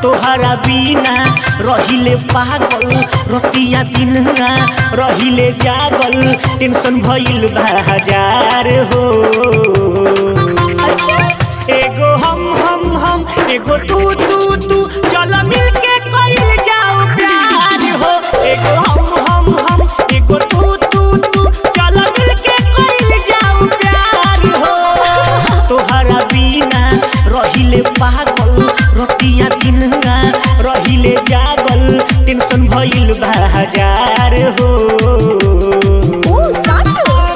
तोहरा बिना रहिले पागल रतिया दिन रहिले जागल टेंशन भइल बा हजार हो। अच्छा एगो हम एगो तू चल मिलके कइल जाओ प्यार हो। एगो हम एगो तू चल मिलके कइल जाओ प्यार हो। तोहरा बिना रहिले पागल रतिया दिन रहिले जागल टेंशन भइल बा हजार हो।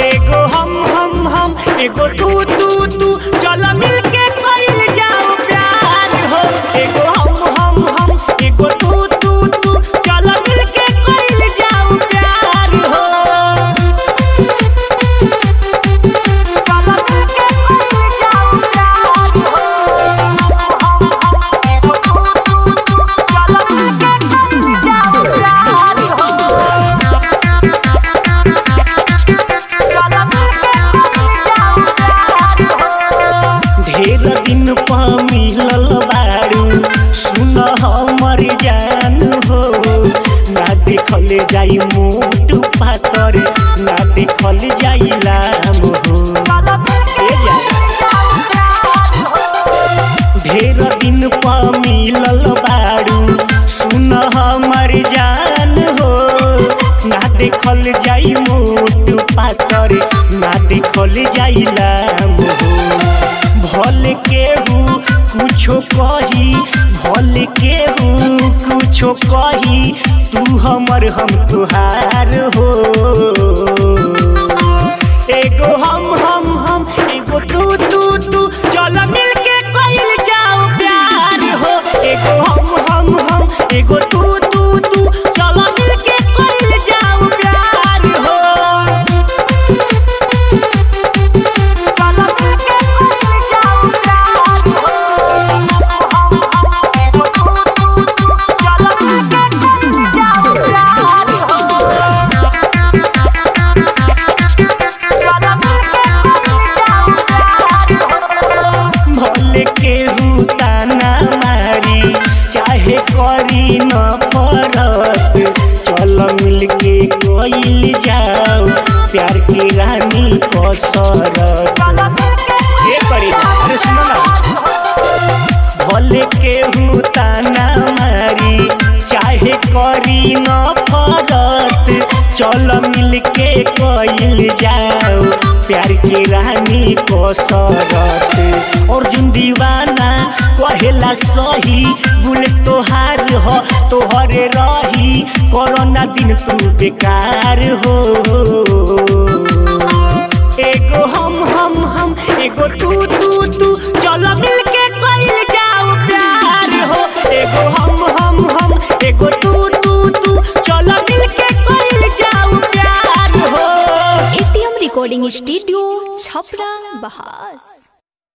एगो हम एगो तू चल मिलके कइल जाओ प्यार हो। एगो हम एगो तू चल मिलके कइल जाओ प्यार हो। ढेर दिन पा मिलल बारू सुन हमर जान हो। ना देखल जाई मोट पातर ना देखल जाई लाम हो। ढेर दिन पा मिलल बारू सुन हमर जान हो। ना देखल जाई मोट पातर ना देखल जाई लाम हो। भले केहू कुछो कही भले केहू कुछो कही तू हमर हम तुहार हो। एगो हम एगो तू चल मिलके कइल जाओ प्यार हो। एगो हम एगो तू चल मिलके कइल जाओ प्यार हो। भले केहू ताना मारी चाहे करी न फरक चल मिलके कइल जाओ प्यार की रानी कसरत। भले केहू ताना मारी चाहे करी न फरक चल मिलके कइल जाओ प्यार की रानी कसरत। अर्जुन दीवाना कहेला सही बुल तोहार हो तोहरे रही कोरोना दिन तू बेकार हो। एगो हम एगो तू चल मिलके कइल जाओ प्यार हो। एगो हम एगो तू चल मिलके कइल जाओ प्यार हो। ATM recording studio Chhapra बहास।